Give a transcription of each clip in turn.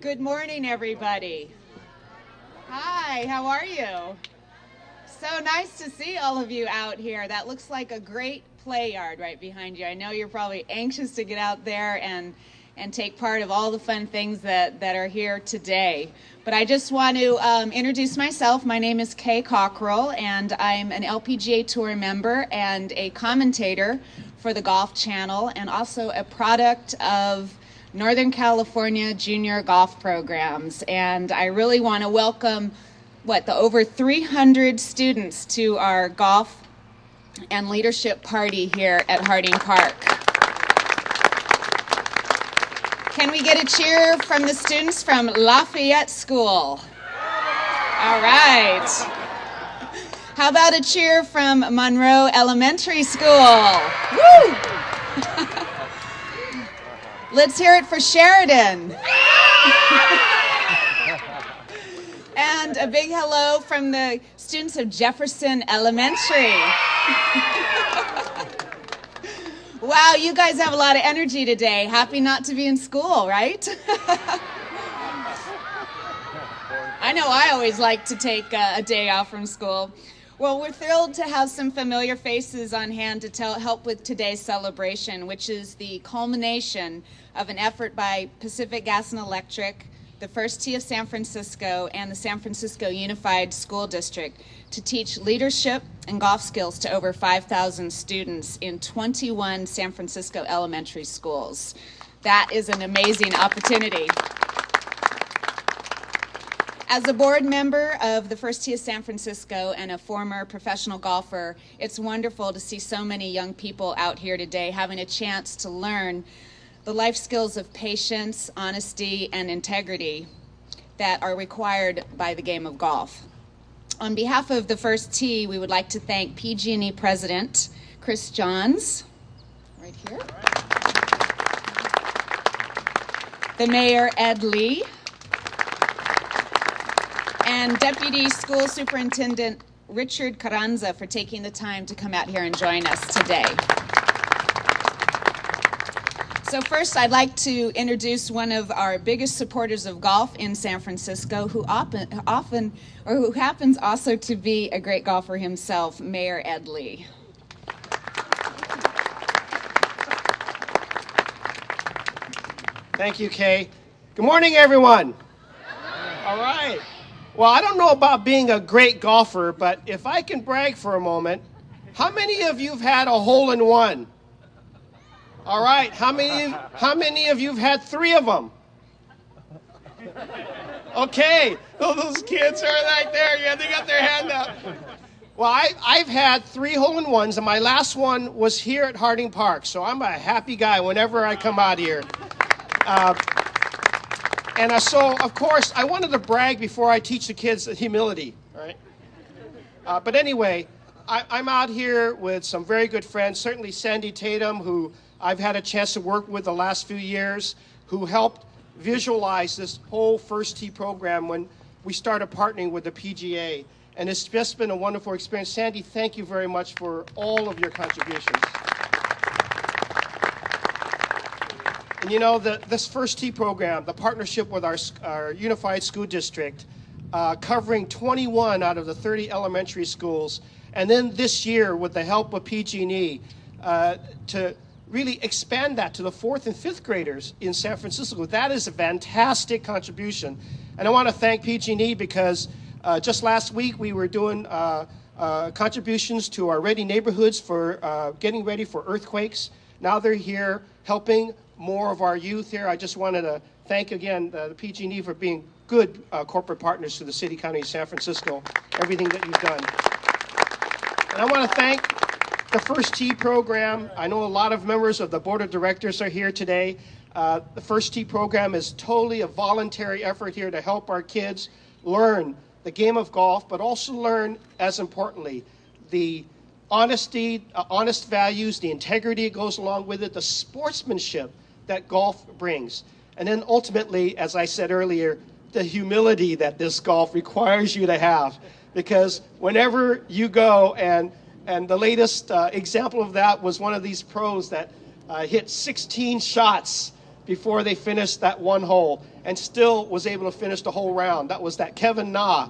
Good morning, everybody. Hi, how are you? So nice to see all of you out here. That looks like a great play yard right behind you. I know you're probably anxious to get out there and take part of all the fun things that are here today. But I just want to introduce myself. My name is Kay Cockrell, and I'm an LPGA Tour member and a commentator for the Golf Channel, and also a product of Northern California junior golf programs. And I really want to welcome the over 300 students to our golf and leadership party here at Harding Park. Can we get a cheer from the students from Lafayette School? All right. How about a cheer from Monroe Elementary School? Woo! Let's hear it for Sheridan. And a big hello from the students of Jefferson Elementary. Wow, you guys have a lot of energy today. Happy not to be in school, right? I know I always like to take a day off from school. Well, we're thrilled to have some familiar faces on hand to help with today's celebration, which is the culmination of an effort by Pacific Gas and Electric, the First Tee of San Francisco, and the San Francisco Unified School District to teach leadership and golf skills to over 5,000 students in 21 San Francisco elementary schools. That is an amazing opportunity. As a board member of the First Tee of San Francisco and a former professional golfer, it's wonderful to see so many young people out here today having a chance to learn the life skills of patience, honesty, and integrity that are required by the game of golf. On behalf of the First Tee, we would like to thank PG&E President Chris Johns, right here, the Mayor Ed Lee, and Deputy School Superintendent Richard Carranza for taking the time to come out here and join us today. So first, I'd like to introduce one of our biggest supporters of golf in San Francisco, who happens also to be a great golfer himself, Mayor Ed Lee. Thank you, Kay. Good morning, everyone. All right. Well, I don't know about being a great golfer, but if I can brag for a moment, how many of you have had a hole-in-one? All right. How many of you have had 3 of them? Okay. Oh, those kids are right there. Yeah, they got their hand up. Well, I've had 3 hole-in-ones, and my last one was here at Harding Park, so I'm a happy guy whenever I come out here. So, of course, I wanted to brag before I teach the kids humility, right? But anyway, I'm out here with some very good friends, certainly Sandy Tatum, who I've had a chance to work with the last few years, who helped visualize this whole First Tee program when we started partnering with the PGA. And it's just been a wonderful experience. Sandy, thank you very much for all of your contributions. And you know, this First Tee program, the partnership with our Unified School District, covering 21 out of the 30 elementary schools, and then this year with the help of PG&E to really expand that to the 4th and 5th graders in San Francisco. That is a fantastic contribution. And I want to thank PG&E because just last week we were doing contributions to our ready neighborhoods for getting ready for earthquakes. Now they're here helping more of our youth here. I just wanted to thank again the PG&E for being good corporate partners to the City County of San Francisco, everything that you've done. And I want to thank the First Tee program. I know a lot of members of the board of directors are here today. The First Tee program is totally a voluntary effort here to help our kids learn the game of golf, but also learn, as importantly, the honesty, honest values, the integrity that goes along with it, the sportsmanship that golf brings. And then ultimately, as I said earlier, the humility that this golf requires you to have. Because whenever you go, and the latest example of that was one of these pros that hit 16 shots before they finished that one hole, and still was able to finish the whole round. That was that Kevin Na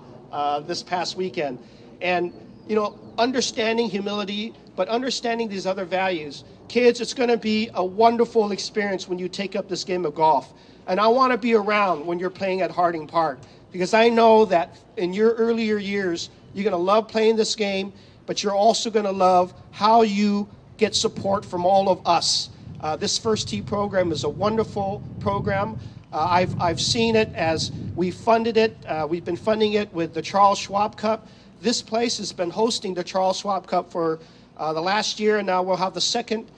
this past weekend. And, you know, understanding humility, but understanding these other values. Kids, it's going to be a wonderful experience when you take up this game of golf. And I want to be around when you're playing at Harding Park, because I know that in your earlier years, you're going to love playing this game, but you're also going to love how you get support from all of us. This First Tee program is a wonderful program. I've seen it as we funded it. We've been funding it with the Charles Schwab Cup. This place has been hosting the Charles Schwab Cup for the last year, and now we'll have the second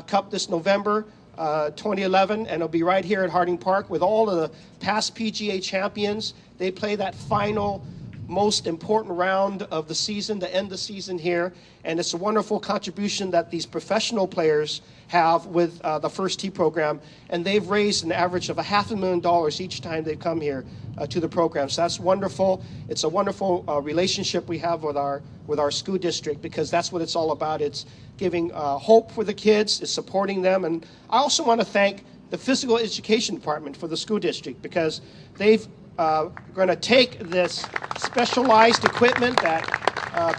cup this November, 2011, and it'll be right here at Harding Park with all of the past PGA champions. They play that final, most important round of the season to end the season here, and it's a wonderful contribution that these professional players have with the First Tee program, and they've raised an average of $500,000 each time they come here to the program. So that's wonderful. It's a wonderful relationship we have with our school district, because that's what it's all about. It's giving hope for the kids, it's supporting them. And I also want to thank the physical education department for the school district, because they've going to take this specialized equipment that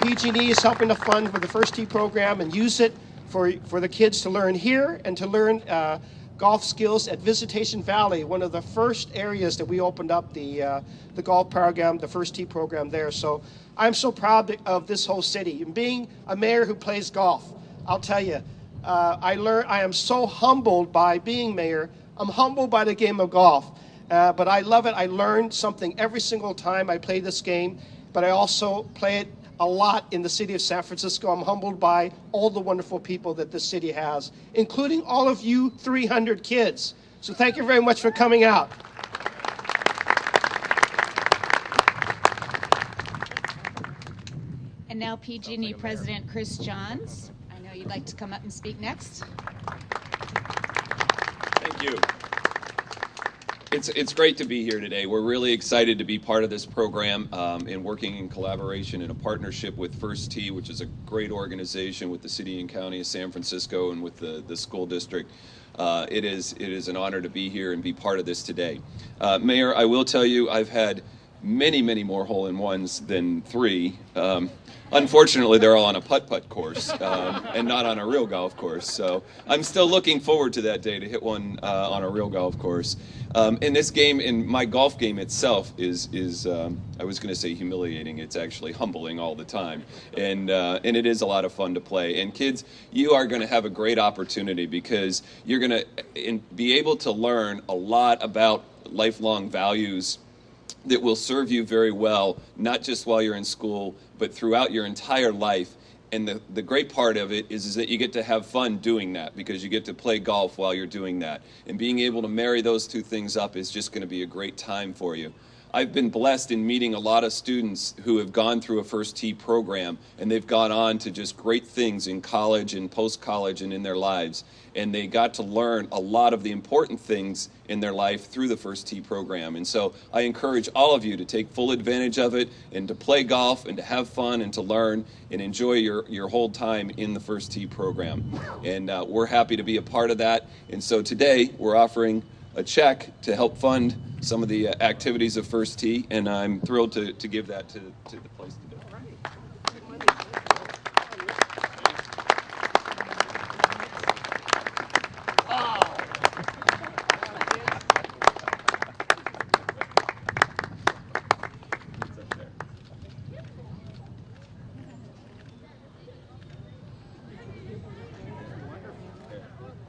PG&E is helping to fund for the First Tee program and use it for the kids to learn here and to learn golf skills at Visitation Valley, one of the first areas that we opened up the golf program, the First Tee program there. So I'm so proud of this whole city. And being a mayor who plays golf, I'll tell you, I am so humbled by being mayor. I'm humbled by the game of golf. But I love it. I learn something every single time I play this game, but I also play it a lot in the city of San Francisco. I'm humbled by all the wonderful people that this city has, including all of you 300 kids. So thank you very much for coming out. And now PG&E President Chris Johns. I know you'd like to come up and speak next. Thank you. It's great to be here today. We're really excited to be part of this program and working in collaboration in a partnership with First Tee, which is a great organization with the City and County of San Francisco and with the school district. It is an honor to be here and be part of this today. Mayor, I will tell you, I've had many more hole-in-ones than 3. Unfortunately, they're all on a putt-putt course and not on a real golf course. So I'm still looking forward to that day to hit one on a real golf course. In this game, in my golf game itself is I was going to say humiliating. It's actually humbling all the time, and it is a lot of fun to play. And kids, you are going to have a great opportunity because you're going to be able to learn a lot about lifelong values that will serve you very well, not just while you're in school, but throughout your entire life. And the great part of it is that you get to have fun doing that, because you get to play golf while you're doing that. And being able to marry those two things up is just going to be a great time for you. I've been blessed in meeting a lot of students who have gone through a First Tee program, and they've gone on to just great things in college and post-college and in their lives. And they got to learn a lot of the important things in their life through the First Tee program. And so I encourage all of you to take full advantage of it and to play golf and to have fun and to learn and enjoy your whole time in the First Tee program. And we're happy to be a part of that. And so today we're offering a check to help fund some of the activities of First Tee, and I'm thrilled to give that to the place to do.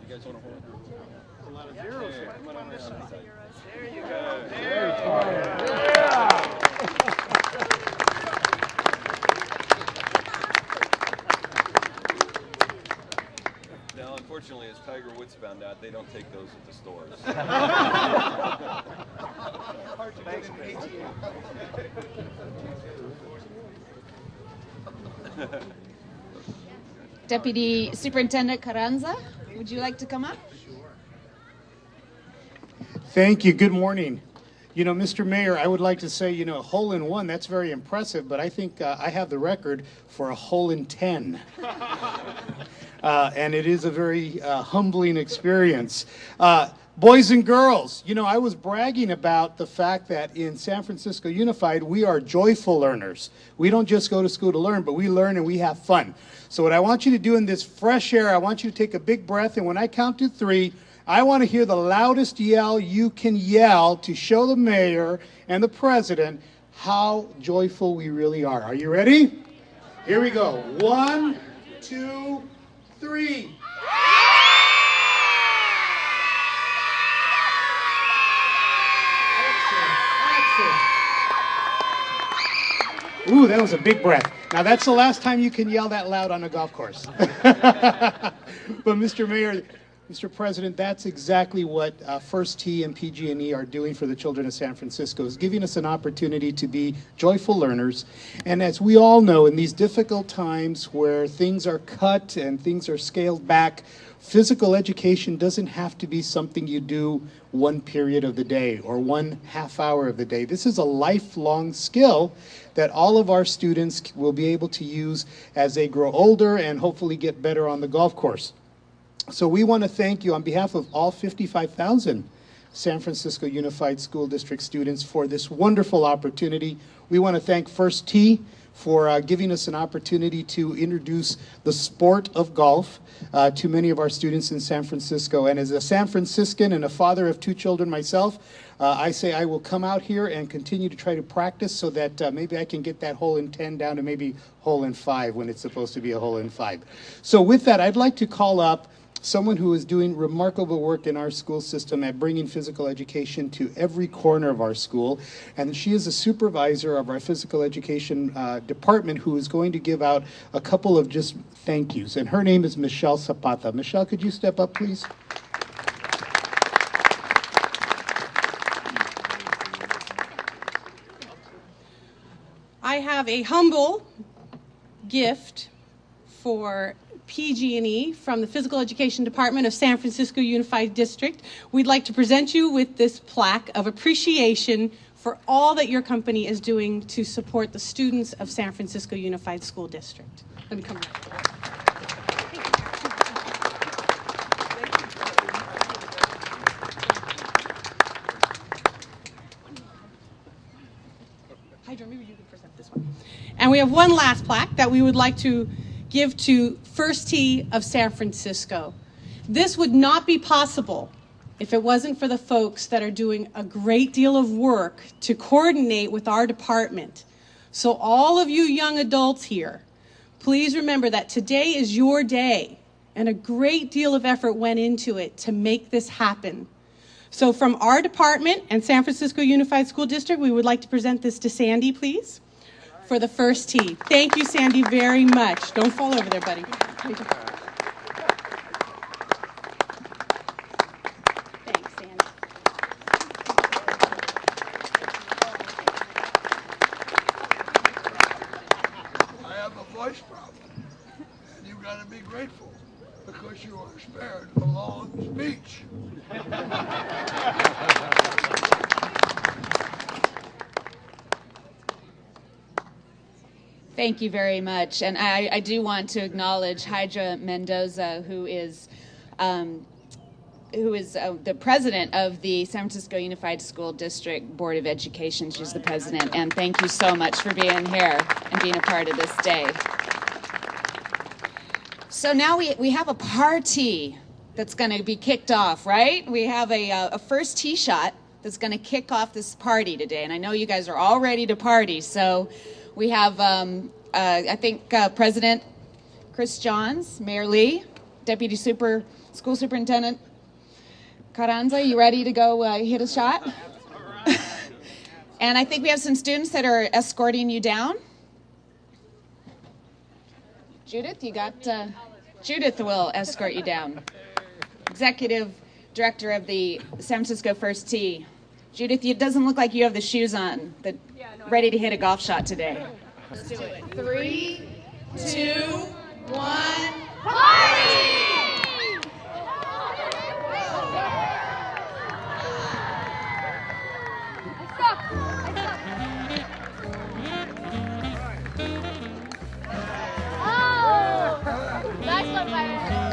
You guys want to hold it? A lot of zeros. There you go. Now, unfortunately, as Tiger Woods found out, they don't take those at the stores. Deputy Superintendent Carranza, would you like to come up? Thank you. Good morning. You know, Mr. Mayor, I would like to say, a hole-in-one, that's very impressive, but I think I have the record for a hole-in-10. and it is a very humbling experience. Boys and girls, you know, I was bragging about the fact that in San Francisco Unified, we are joyful learners. We don't just go to school to learn, but we learn and we have fun. So what I want you to do in this fresh air, I want you to take a big breath, and when I count to 3, I want to hear the loudest yell you can yell to show the mayor and the president how joyful we really are. Are you ready? Here we go. 1, 2, 3. Ooh, that was a big breath. Now, that's the last time you can yell that loud on a golf course. But, Mr. Mayor, Mr. President, that's exactly what First Tee and PG&E are doing for the children of San Francisco, is giving us an opportunity to be joyful learners. And as we all know, in these difficult times where things are cut and things are scaled back, physical education doesn't have to be something you do one period of the day or 1 half hour of the day. This is a lifelong skill that all of our students will be able to use as they grow older and hopefully get better on the golf course. So we want to thank you on behalf of all 55,000 San Francisco Unified School District students for this wonderful opportunity. We want to thank First Tee for giving us an opportunity to introduce the sport of golf to many of our students in San Francisco. And as a San Franciscan and a father of 2 children myself, I say I will come out here and continue to try to practice so that maybe I can get that hole in 10 down to maybe hole in 5 when it's supposed to be a hole in 5. So with that, I'd like to call up someone who is doing remarkable work in our school system at bringing physical education to every corner of our school. And she is a supervisor of our physical education department who is going to give out a couple of just thank yous. And her name is Michelle Zapata. Michelle, could you step up, please? I have a humble gift for PG&E from the Physical Education Department of San Francisco Unified District. We'd like to present you with this plaque of appreciation for all that your company is doing to support the students of San Francisco Unified School District. Let me come back. Hydra, maybe you can present this one. And we have one last plaque that we would like to give to First Tee of San Francisco. This would not be possible if it wasn't for the folks that are doing a great deal of work to coordinate with our department. So all of you young adults here, please remember that today is your day, and a great deal of effort went into it to make this happen. So from our department and San Francisco Unified School District, we would like to present this to Sandy, please, for the First Tee. Thank you, Sandy, very much. Don't fall over there, buddy. Thanks, Sandy. I have a voice problem, and you've got to be grateful because you are spared a long speech. Thank you very much. And I do want to acknowledge Hydra Mendoza, who is the president of the San Francisco Unified School District Board of Education. She's the president. And thank you so much for being here and being a part of this day. So now we have a party that's going to be kicked off, right? We have a first tee shot that's going to kick off this party today. And I know you guys are all ready to party, so we have, I think, President Chris Johns, Mayor Lee, Deputy School Superintendent Carranza, you ready to go hit a shot? And I think we have some students that are escorting you down. Judith, you got, Judith will escort you down. Executive Director of the San Francisco First Tee. Judith, it doesn't look like you have the shoes on, ready to hit a golf shot today. Let's do it. 3, 2, 1, party! Oh! Nice one, Byron.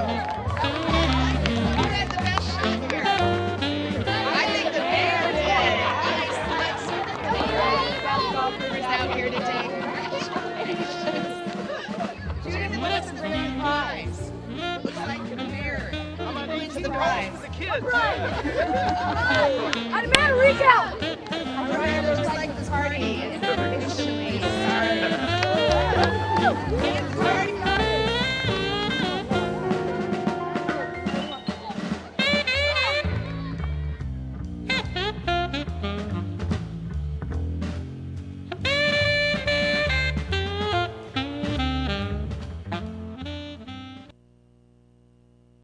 Right. I demand a recount!